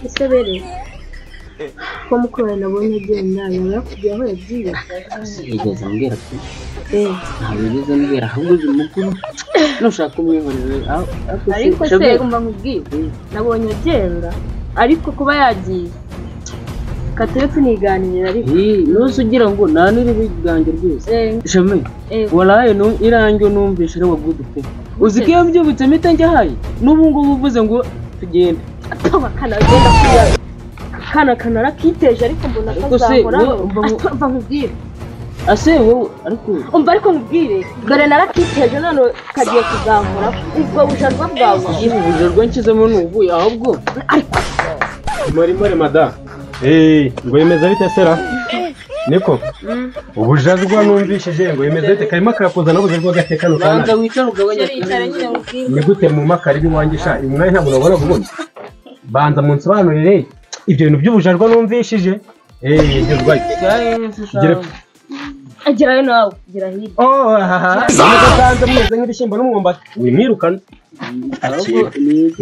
isebere ko mukora nabonye agenda yakubwiye aho yagiye yigeze ambwira ati ntabwo yigeze ambwira ahubwo uzi mukuru nushaka umwihorere ariko se umva nkubwiye nabonye agenda ariko kuba yagiye kateretse niganirira ariko nose ugira ngo nanire biganje rwose shame walaye no irange numvishe rewa good pe uzike yabyubutse mite njyahaye nubu ngubu uvuze ngo tugende ataba kana agenda kuya kana rakiteje ariko mbona kazahora umva nkubwire ase wowe ariko umva ariko nkubwire dore narakiteje none kagiye kuzahora ubwo bujarwa bwawe bujarwa nshizemo nuvuye ahubwo ariko muri madam ngo yemeza bite sera niko ubujajwa numvishije ngo yemeza bite karimo karakoza n'ubujajwa gatekano kana banza wicara ugabanya ni gute mu makari biwangisha imwe ntabwo nabona kubona banza mu nsobanurire ibyo bintu by'ubujajwa numvishije ibyo rwaki agerayo nawe gira hirya nagatanze mweze nk'ibishyimbo n'umwumbati wimwirukana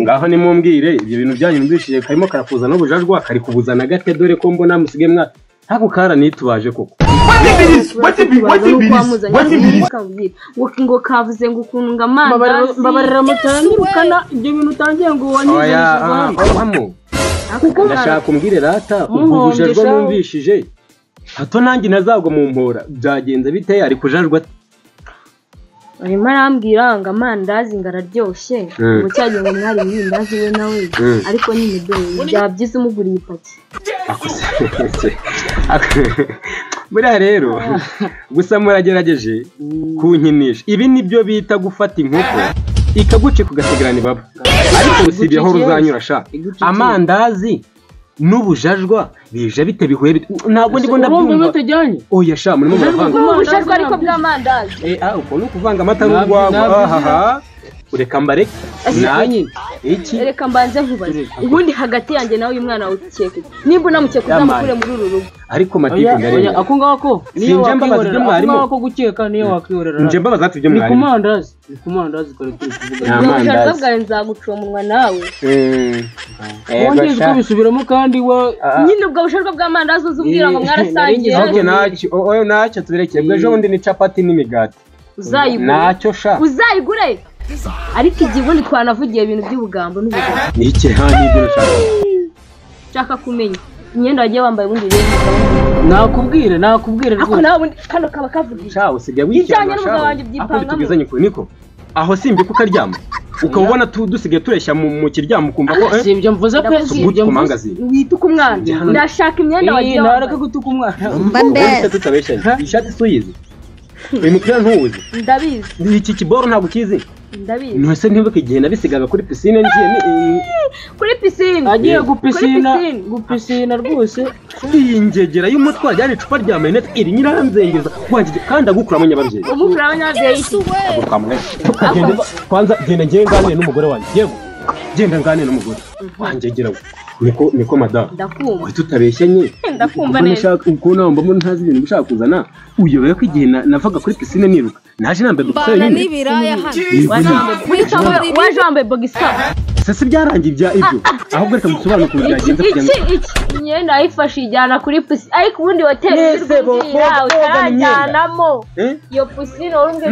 ngaho nimumbwire ibyo bintu byanyu numvishije karimo karakuza n'ubujajwa kari kubuzana gate dore ko mbona musige mwa hako kara nitubaje koko ngo kavuze ngo ukunga amandazi babarira mutangirukana ibyo bintu utangiye ngo wanyizemo ndashaka kumbwire rata ubwo bujajwa numvishije hato nanjye nazagwa mu mpora byagenze biteye ari kujajwa arimo arambwira ngo amandazi ngararyoshye ngo cyagiye ngo mwari mwindazi we nawe ariko nyine dore byabyize umuguriye ipaki buriya rero gusa muragerageje kunkinisha ibi nibyo bita gufata inkoko ikagucika ugasigarana ibaba ariko usibyeho ruzanyura sha amandazi n'ubujajwa bije bite bihuye ntabwo ndiko ndabyumva batajyanye oya sha muri muravanga ubujajwa ariko bw'amandazi uko no kuvanga amata n'urwagwa ureka mbareke nanjye iki reka mbanze nkubaze ubundi hagati yanjye nawe uyu mwana ukeke nimba unamukeka uzamukure muri uru rugo ariko matiku ndarenge ako ngako niyo wakwihorera ako gukeka niyo wakwihorera nje mbabaza ati byo mwarimu ni kumandazi kare tuvuga ubujajwa bwawe nzaguca umunwa nawe wongeye kubisubiramo kandi nyine ubwo bujajwa bw'amandazi uzubwira ngo mwarasangiye nacyo tuberekeye bwo ejo bundi ni capati n'imigati nacyo sha uzayigure ariko igihe ubundi twanavugiye ibintu by'ubugambo n'ubugambo ni iki handi ibyo nshaka kumenya imyenda wagiye wambaye ubundi rero nakubwire ako nawe ubundi kano kaba kavugisha sha usigaye wikirana sha ako tugezanye kuri niko aho simbi kuko aryama ukabona dusigaye tureshya mu kiryamo ukumva ko sibyo mvuze ko sibyo mvuze wituka umwana ndashaka imyenda wagiye naraka gutuka umwana mbese tutabeshanya ishati suyizi uyu mupira ntuwuzi ndabizi iki kiboro ntabwo kizi ndabizi ntose ntibuke igihe nabisigaga kuri pisine ngiye kuri pisine agiye gupisina rwose ingegera y'umutwe wajyana icupa rya mayonete iri nyiranzengeza wanjye kandi agukuramo nyababyeyi kwanza genda ngiye nganire n'umugore wanjye yego genda nganire n'umugore wanjye gira niko madamu ndakumva tutabeshyanye ndakumva neza uko namba mbona ntazi ibintu bishaka kuzana uyobewe ko igihe navaga kuri pisine niruka naje nambaye boxer nyine waje wambaye boxer sese byarangiye ibya ibyo ahubwo reka musobanure ukuntu byagenze kugira ngo imyenda ayifashe ijyana kuri pisine ariko ubundi hoteli utajyanamo iyo pisine urumve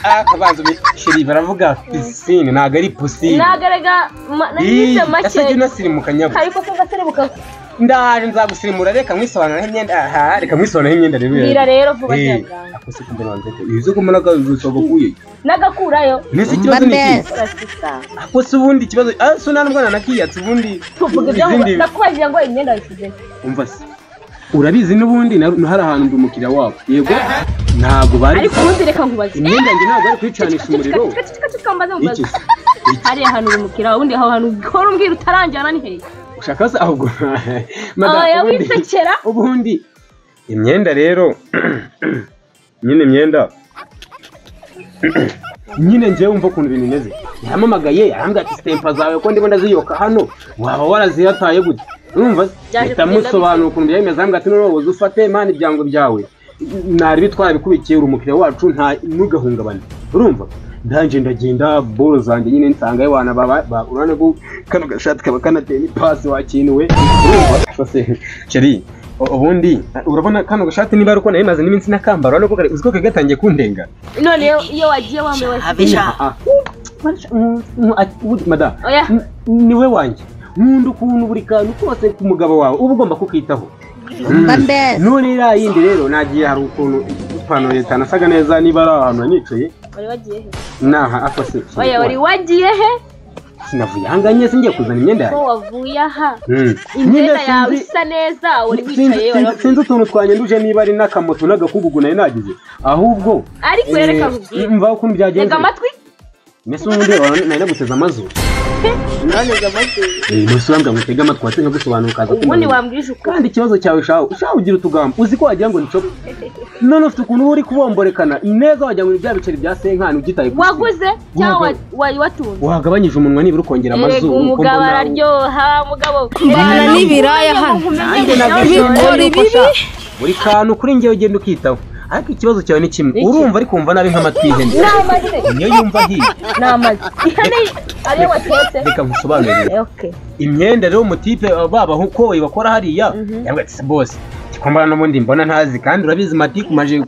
akabanza shiri baravuga pisine ntago ari pisine nagarega nanyise make ese nasirimuka nyabo ariko ko gasirimuka ndaje nzagusirimura reka mwisobanura imyenda reka mwisobanura imyenda rero vuba cyane akose kumbona wanze ko izo kumana gazusoba kuye nagakurayo nese kibazo niki akose ubundi kibazo so nana mwana nakiyatse ubundi tuvuga ibyo nakubajije ngo imyenda yisize umva se urabizi n'ubundi hari ahantu ndi umukiriya wabo yego ntago bari ariko ubundi reka nkubaze imyenda nge ntago ari kwicanisha umuriro iki hari ahantu umukiriya ubundi aho hantu ukora umbwira utaranjyana ni hehe ushaka se ahubwo ubundi imyenda rero nyine imyenda nyine ngewe wumva ukuntu ibintu bimeze yaramamagaye arambwira ati sitempa zawe ko ndimo ndaziyoka hano waba warazihataye gute urumva mpita musobanura ukuntu byameze arambwira ati n'uroboze ufate mani ibyango byawe nari bitwara bikubikiye uri umukiriya wacu ntugahungabane urumva ndanje ndagenda bolo zanjye nyine nsanga y'abana urane ko kano gashati kaba kanateye ipasi wakinuwe urumva se Cheri ubundi urabona kano gashati niba ari uko nayo maze n'iminsi nakambara urabona ko kare uziko kagatangiye kundenga none iyo wagiye wambaye madam niwe wanjye nkunda ukuntu buri kantu kose ku mugabo wawe uba ugomba kukitaho none iriya yindi rero nagiye hari ukuntu ipantaro leta nasaga neza niba ari ahantu nicaye wari wagiye he naha akose wari wagiye he sinavuye ahanganye singiye kuzana imyenda yawe ko wavuye aha imyenda yawe isa neza wari wicaye sinzi utuntu twanyanduje niba ari n'akamoto n'agakugugu nayo nagize ahubwo ariko reka nkubwire mva ukuntu byagenze tega amatwi mbese ubundi nari naguteze amazuru naneze amazuru mbese urambwira ngo utege amatwi wase nkagusobanura ukaza ubundi wambwije ukuri kandi ikibazo cyawe shaho ugira utugambo uzi ko wagira ngo ni copo none ufite ukuntu uri kubomborekana neza wagira ngo bya biceri bya senkani ugitaye waguze cyangwa watunze wagabanyije umunwa nibura ukongera amazuru umugabo araryoha mugabo mbana n'ibiraya hano bikora ibibi buri kantu kuri njyewe ugenda ukitaho ariko ikibazo cyawe ni kimwe urumva ari kumva nabi nk'amatwi y'ihene niyo yumva hiye n'amazi ihene ariyo watetse reka nkusobanurire imyenda rero umutipe baba uko bakora hariya yabwo ati boss kikwambara n'ubundi mbona ntazi kandi urabizi matiku maje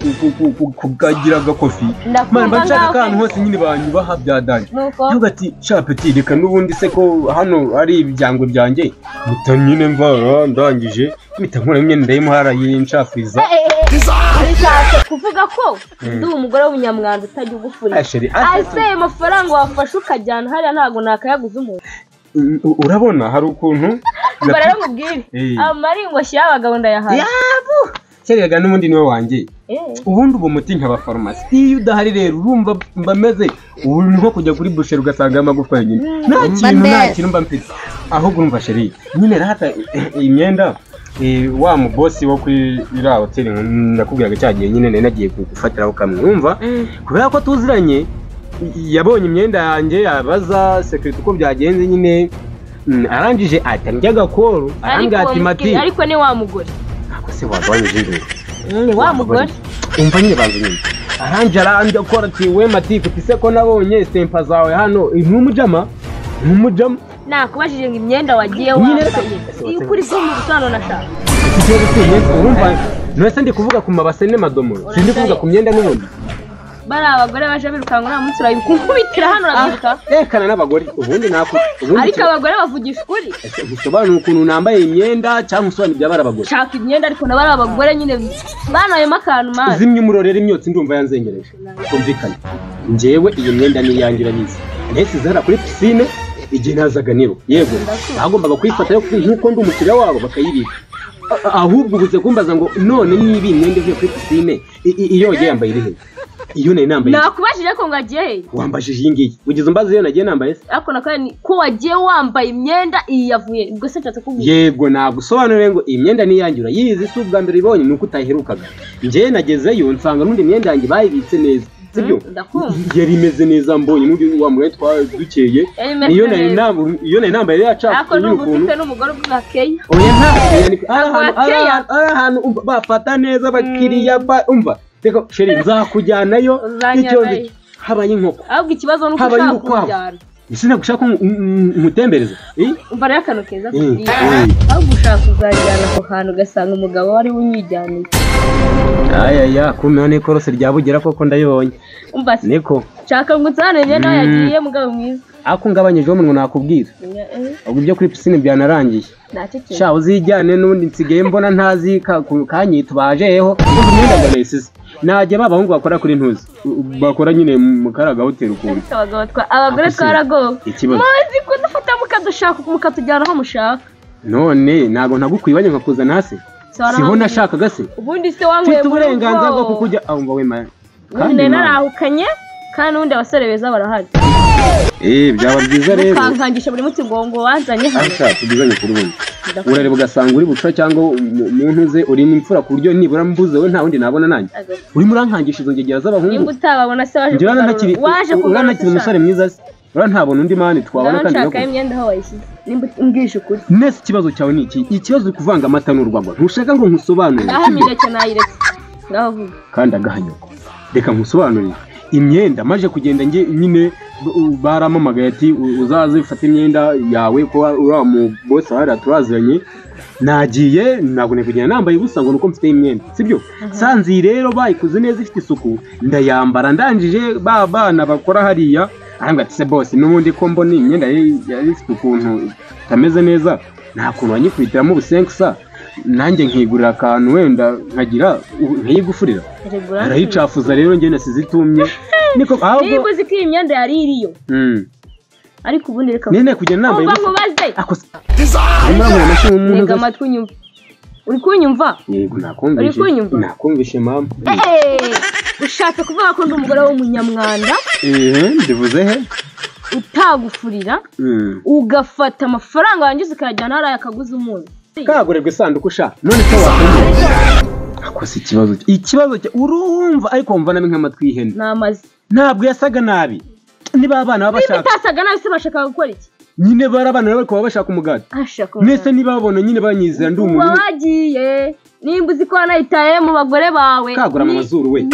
kugagira agakofi mba nshaka akantu hose nyine banyubaha byadanje yabwo ati sha petit reka n'ubundi se ko hano ari ibyangwe byanjye muta nyine mvara ndangije mpita nkora imyenda ndayimuhara y'inshafiza bishatse kuvuga ko ndi umugore w'umunyamwanda utajya ugufurira ase amafaranga wafashe ukajyana hariya ntabwo nakayaguze umuntu urabona hari ukuntu rero mubwire amaringo ashyira abagabo ndayahaye cyerega n'ubundi niwe wanjye ubundi ubu muti nkaba farumasi iyo udahari rero urumva mbameze ubu nko kujya kuri busheri ugasanga amagufa yenyine nta kintu mba mfite ahubwo urumva Cheri nyine rata imyenda wa mubosi wo kuri iriya hoteli nakubwiraga cyagiye nyine nari nagiye gufatiraho kamwe wumva kubera ko tuziranye yabonye imyenda yanjye yabaza security uko byagenze nyine arangije ati njya gakoro arambwira ati mati ariko ni wa mugore ako se wagabanyije imbere ni wa mugore umva nyine banze nyine arangije arandakora ati we mati kutise ko nabonye stempa zawe hano ntumujama nakubajije ngo imyenda wagiye wambaye ukuri ko mu gusano nashaka urumva nese ndi kuvuga ku mabase n'amadomoro sindi kuvuga ku myenda n'ubundi bari abagore baje birukanga nta munsi urabikubitira hano urabiruka rekana n'abagore ubundi nako ariko abagore bavugisha ukuri usobanura ukuntu nambaye imyenda cyangwa usobanura ibyabara abagore shaka imyenda ariko nabari abagore nyine banayemo akantu mazi zimye umurorera imyotsi ndumva yanzengereje kumvikana njyewe iyo myenda ni yanjye urabizi nese zara kuri piscine igihe nazaga niro yego bagombaga kuyifata nk'uko ndi umukiriya wabo bakayibika ahubwo ubuze kumbaza ngo none niba imyenda ivuye kuri piscine iyo wagiye yambaye irihe iyo nari nambaye nakubajije ko ngagiye wambajije iyi ngiyi ugize umbaza iyo nagiye nambaye se ariko nakane ko wagiye wambaye imyenda iyi yavuye ubwo se nshatse kubwira yego nagusobanurire ngo iyi myenda ni iyanjye urayizi si ubwa mbere ibonye nuko utayiherukaga njyewe nagezeyo nsanga n'undi myenda yanjye bayibitse neza sibyo yari imeze neza mbonye n'undi wa mwe dukeye iyo nari nambaye ya capa ariko n'ugufite n'umugore bw'akeya oya nta ahantu bafata neza abakiriya umva reka Cheri nzakujyanayo icyondo habaye inkoko ahubwo ikibazo nuko ushaka kujyana isina gushaka umutembereza umva rero akantu keza ahubwo ushaka kuzajyana ako hantu ugasanga umugabo wari unyijyaniye ayaya kumenya niko rose ryabugera koko ndayibonye umva niko shaka ngo utsane nawe yagiye mugabo mwiza ako ngabanyijeho umuntu nakubwira ubwo ibyo kuri piscine byanarangiye sha uzijyane n'undi nsigaye mbona ntazi kanyita bajeho imyenda ganesize najye babahungu bakora kuri ntuzi bakora nyine mu karaga hotel ukuntu abagore twaragowe muzi ko dufata mukadushaka mukatujyana aho mushaka none ntabwo ntagukwibanye nkakuzana hasi siho nashakaga se ubundi se wanyweye mfite uburenganzira bwo kukujya ahumva wema kandi narahukanye kandi undi abasore beza barahari byaba byiza rero ukankangisha buri munsi ngo wazanye hano tugizanye kuri bundi urareba ugasanga uri buca cyangwa umuntu uze uri imfura ku buryo nibura mbuze we nta wundi nabona nanjye urimo urankangisha izo ngegera z'abahungu nimba utababona se waje kuganira umusore mwiza se ntabona undi mani twabona kandi nshaka imyenda aho wayishyize nimba umbwisha ukuri nese ikibazo cyawe ni iki ikibazo uri kuvanga amata n'urwagwa ntushaka ngo nkusobanurire aho imineke nayiretse ngaho vuga kandi agahanyuka reka nkusobanurire imyenda maje kugenda nge nyine baramamagaye ati uzaze ufate imyenda yawe ko uriya mu boss hari turaziranye nagiye ntabwo ne kugenda nambaye ubusa ngo nuko mfite imyenda sibyo sanzi rero bayikuze neza ifite isuku ndayambara ndanjije bana bakora hariya arambwa ati se boss n'ubundi ko mbona imyenda yari ifite ukuntu tameze neza nta kuntu wanyikwitiramo ubusenksa nanjye nkigurira akantu wenda nkagira nkayigufurira arayicafuza rero njye nasize itumye niko ahubwo uzi ko imyenda yari iriyo ariko ubundi reka nene kugenda nambaye akose nega amatwi unyumva uri kunyumva yego nakumvishe mama ushatse kuvuga ko ndi umugore w'umunyamwanda ndivuze he utagufurira ugafata amafaranga yangize ukayajyana hariya akaguza umuntu kagurerwa isanduku sha none se wakwemera akose ikibazo urumva ariko wumva nami nk'amatwi y'ihene namaze ntabwo yasaga nabi niba abana baba bashaka bitasaga nabi se bashaka gukora iki nyine barabana bari kuba bashaka umugati nese niba babona nyine banyizera ndi umuntu wagiye nimba uzi ko wanayitaye mu bagore bawe kagura mu mazuru we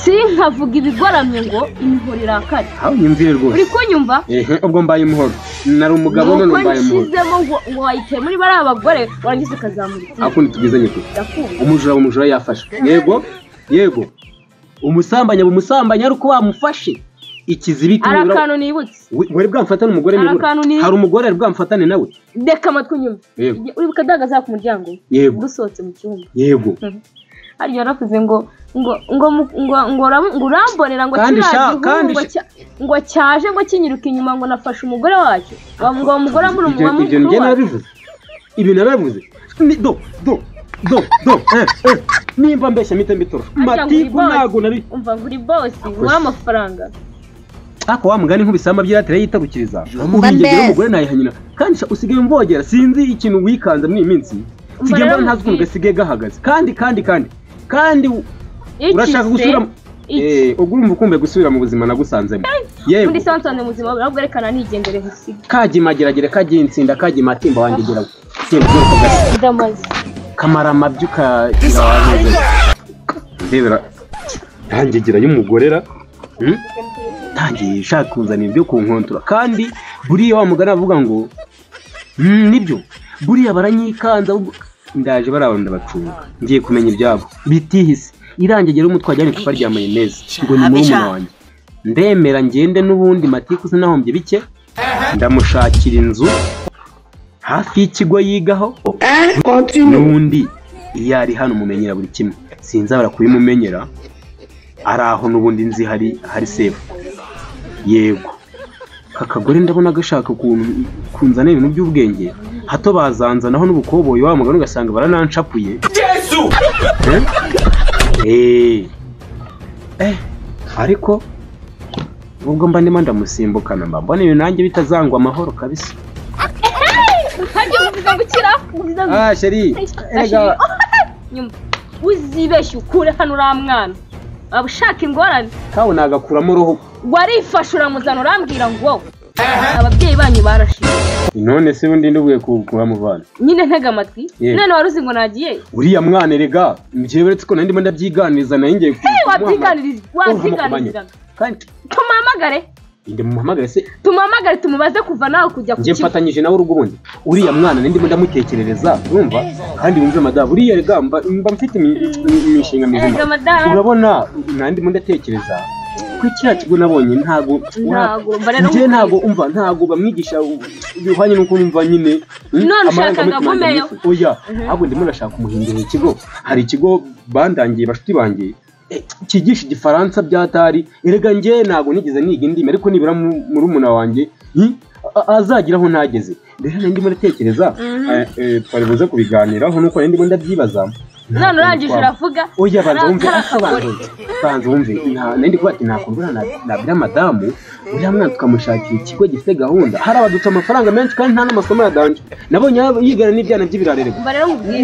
sinkavuga ibigoramye ngo imihoro irakare aho nyumviye rwose uri kunyumva ubwo mbaye umuhoro nari umugabo none mbaye umuhoro nshizemo ngo wayitaye muri bari abagore warangiza ukazamura iki akundi tugizanye kure umujura yafashe yego umusambanya ariko bamufashe ikizibi ari akantu nibutse wari bwamfatane umugore hari umugore ari bwamfatane nawe deka amatwi unyumva uri bukadagaza ku muryango dusohotse mu cyumba yego hariya yaravuze ngo urambonera ngo ngo cyaje ngo kinyiruka inyuma ngo nafashe umugore wacyo ngo umugore amuri umugore ibyo njye nabivuze ibi nabivuze nimba mbeshya mite mbitoro matiku ntago nabi umva ngo uri boss w'amafaranga ako wa mugani nk'ubisamba by'iratire yitabukiriza ubingegera umugore nayihanyina kandi usigaye mvogera sinzi ikintu wikanze muri iyi minsi sigaye mbona ntazi ukuntu gasigaye gahagaze kandi urashaka gusubira ubwo urumva ukumbuye gusubira mu buzima nagusanzemo yego undi sanzane mu buzima ahubwo rekana nigendere nkisiga kagimageragere kagintsinda kagimatimba wanjye gira ndamaze kamara amabyuka irawaneze ndebera ntangigira y'umugorera tangiye shaka kuzanira ibyo kunkontora kandi buriya wa mugana avuga ngo nibyo buriya baranyikanza ndaje barabonda bacunga ngiye kumenya ibyabo bitihise irangegera umutwe ajyanye icupa rya mayoneze ngo ni murumuna wanjye ndemera ngende n'ubundi matiku sinahombye bike ndamushakira inzu hafi y'ikigo yigaho n'ubundi iyo ari hano mumenyera buri kimwe sinzabara kubimumenyera ari aho n'ubundi nzi hari sefu yego kakagore ndabona gashaka kunzana ibintu by'ubwenge hato bazanzanaho n'ubukoboyi wa mugano ugasanga baranancapuye ariko ubwo mba ndimo ndamusimbukana mba mbona ibintu nanjye bitazangwa amahoro kabisa sheri uzibeshye ukure hano uriya mwana waba ushaka ingorane kawe nagakuramo uruhu warifashe uramuzana urambwira ngo ababyeyi banyu barashize none se undi ndubuye kubamuvana nyine ntega amatwi none wari uzi ngo nagiye uriya mwana rega njyewe uretse ko ndimo ndabyiganiriza nayo ngiye wabyiganiriza kandi tumuhamagare muhamagare se tumuhamagare tumubaze kuva nawe kujya ku kigo mfatanyije nawe urugo ubundi uriya mwana ndimo ndamutekerereza urumva kandi wumve madamu uriya rega mba mfite imishinga mizima urabona ndimo ndatekereza kuri kiriya kigo nabonye ntago bamwigisha bihwanye n'uko numva nyine amarangamutima oya ahubwo ndimo ndashaka kumuhindurira ikigo hari ikigo bandangiye bashuti banjye kigisha igifaransa byatari erega njye ntago nigeze niga indimi ariko nibura murumuna wanjye azagira aho ntageze rero ndimo ndatekereza twari buze kubiganiraho nuko ndimo ndabyibaza none urangije uravuga oya banza wumve nandi kuba ati nakumbura nabira madamu uriya mwana tukamushakira ikigo gifite gahunda hari abaduca amafaranga menshi kandi nta n'amasomo ya danje nabonye yigana n'ibyana by'ibirarerego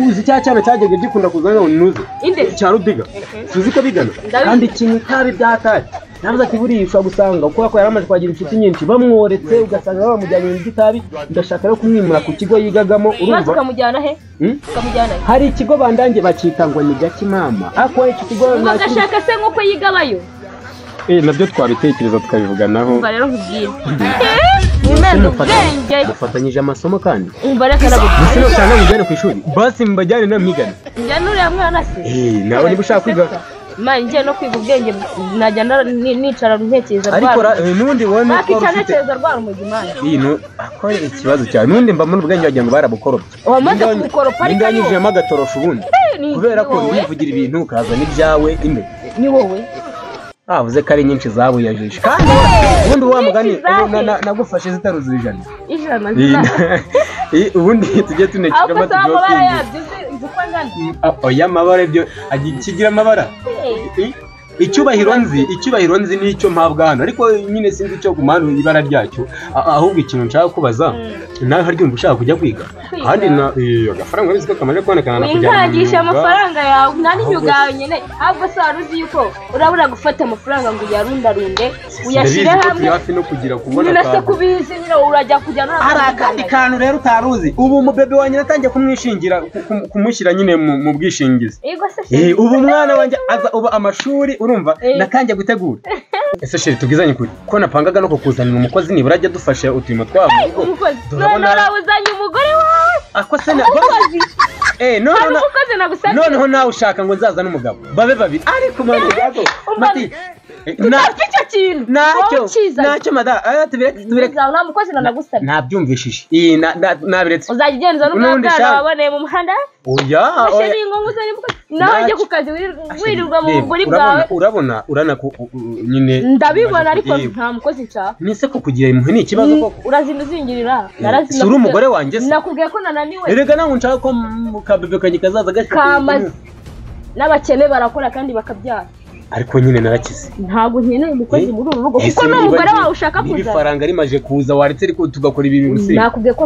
uzi cya cyana cyageze gikunda kuzana nuze cya rudiga tuzi ko bigana kandi ikintu itabi byatari navuze ati buriya ushobora gusanga kuko ko yaramaze kwagira inshuti nyinshi bamworetse ugasanga bamujyanye mu gitabi ndashaka rero kumwimura ku kigo yigagamo urumva ukamujyana he ukamujyana hari ikigo bandange bacita ngo ni Gakimama ako iki kigo ugashaka se nkuko yigabayo nabyo twabitekereza tukabivuganaho umva rero nkubwire umena ubwenge dufatanyije amasomo kandi umva reka nabwo cyane mujyane ku ishuri basi mbajyane na mwigana njyana uriya mwana se nawe niba ushaka kwiga mani ngiye no kwiga ubwenge najya nicara ntekereza ariko nundi wone ko ntekereza rwara umugimana akore ikibazo cyane nundi mba muri ubwenge wagira ngo barabukoropye wamaze kubukoropa ariko ndanyijemo agatorosha ubundi kubera ko ndivugira ibintu ukaza n'ibyawe ime ni wowe avuze ko ari nyinshi zabuyajije kandi ubundi wa mugani nagufashe zitaruzuye ijana ubundi tujye tunekiramo oya amabara ibyo kigira amabara icyubahiro nzi nicyo mpabwa hano ariko nyine sinzi icyo gumana ibara ryacyo ahubwo ikintu nshaka kubaza nawe haryo ushaka kujya kwiga kandi agafaranga bizi ko kamaje kubonekana na kujya nkagisha amafaranga yawe nta n'inyuga yawe nyine ahubwo se wari uzi yuko urabura gufata amafaranga ngo uyarundarunde uyashyire hamwe hafi no kugira kubona nyine se kubizi nyine urajya kujya hari akandi kantu rero utaruzi ubu umubebe wanjye natangiye kumwishingira kumushyira nyine mu bwishingizi ubu umwana wanjye aza uba amashuri urumva natangiye gutegura ese sheri tubwizanye kuri ko napangaga no kukuzanira umukozi nibura ajya dufashe uturimo twabo none urawuzanye umugore wawe ako se noneho nawe ushaka ngo nzaza n'umugabo babe babiri ariko mati icyo kintu nacyo mada tubireke nta mukozi nanagusabye nabyumvishije nabiretse uzajya ugenza n'umwana waboneye mu muhanda oya nawe ujye ku kazi wirirwa mu buguri bwawe urabona ko nyine ndabibona ariko nta mukozi nshaka nise ko kugira impuhwe ni ikibazo koko urazinda uzingirira si uri umugore wanjye se nakubwiye ko nananiwe erega nawe nshaka ko kabebe kanjye kazaza kamaze n'abakene barakora kandi bakabyara ariko nyine narakize ntabwo nkeneye umukozi muri uru rugo kuko n'umugore wawe ushaka kuza ibifaranga rimaje kuza waretse ariko tugakora ibintu bise nakubwiye ko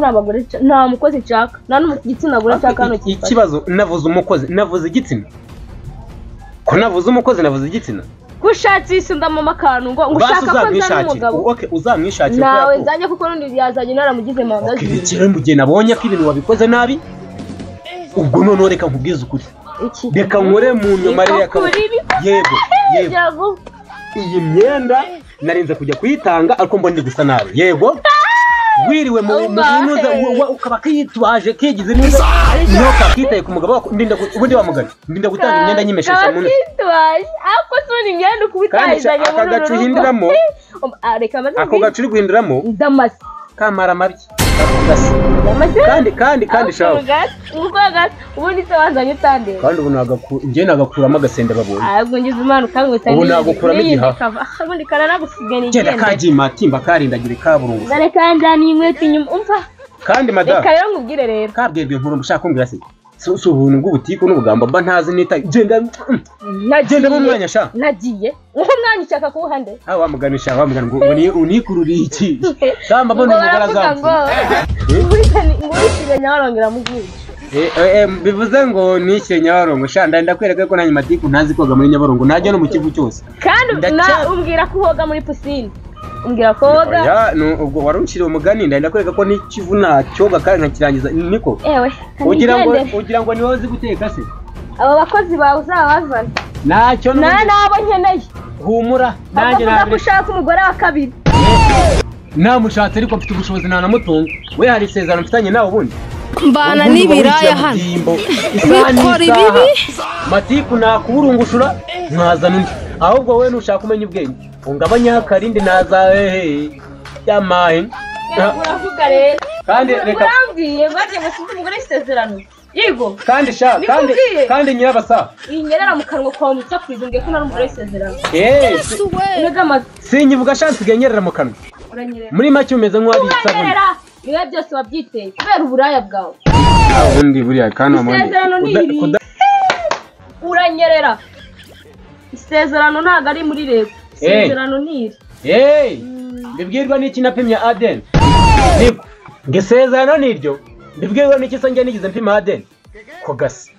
nta mukozi nshaka nta n'igitsina gore nshaka hano ikibazo navuze umukozi navuze igitsina ko navuze umukozi navuze igitsina gushakisha ndamama akantu ngo ushaka ko nzana umugabo uzamwishakira nawe nzanye kuko n'undi yazanye naramugize manda z'igihe mu gihe nabonye ko ibintu wabikoze nabi ubwo none reka nkubwize ukuri reka nkore mu nyuma yego iyi myenda narinze kujya kuyitanga ariko mbona ndi gusa nabi yego wiriwe mu binuza ukaba kiyitwaje kigize neza niho kakitaye ku mugabo wako ubundi wamugana ndinda gutanga imyenda nyimeshesha mu ako suri imyenda ukubitayizanye mu agacu hindiramo ako gacu uri guhindiramo ndamase kamara mabyi kandi shawo ubundi se wazanye utandera kandi ubu njye nagakuramo agasenda babonye ahubwo ngize imana ukangutse ubu nagukuramo igihaha ubundi karanagusigaye ngenda kagiye matimba karindagire kaburungu dore kandi inkweto inyuma umva kandi madamu reka rero nkubwire rero kabwirwe inkuru mushaka kumbwira se si ubuntu bw'ubutiku n'ubugambo mba ntazi nita genda mu mwanya sha nagiye uko mwanya ushaka kuwuhande wamuganisha ngo unikururiye iki samba mbona umugara zacu ngo wishyire nyabarongera mubwire bivuze ngo nishyire nyabarongo sha ndenda kwereka ko nanjye matiku ntazi koga muri nyabarongo najya no mu kivu cyose kandi umbwira ko uhoga muri pisine umbwira ko woga ubwo warunciriye umugani ndenda kwereka ko n'ikivu nacyoga kandi nkakirangiza niko ewe ugira ngo ni wowe uzi guteka se abo bakozi bawe uzabazana ntacyo nabo nkeneye humura nanjye ntabwo ushaka umugore wa kabiri namushatse ariko mfite ubushobozi ntanamutunga we hari isezerano mfitanye nawe ubundi mbana n'ibiraya hano bikora ibibi matiku nakuburungushura nkazana undi ahubwo wowe nushaka umenya ubwenge ungabanya akarindi naza yamahe uravuga rero kandi reka urambwiye baje gusiga umugore isezerano yego kandi nyirabasa iyi nyerera mu kanwa kwa mutakwiza ngiye ko nari umugore isezerano sinyivuga shansi genyerera mu kanwa muri make umeze nk'uwari isabune biba byose wabyiteye kubera uburaya bwawe ubundi buriya kandi isezerano ni iri uranyerera isezerano ntabwo ari muri leta isezerano ni iri mbibwirwa n'iki napimye Aden niko ngo isezerano ni iryo mbibwirwa n'iki se njye nigize mpima Aden ko gasi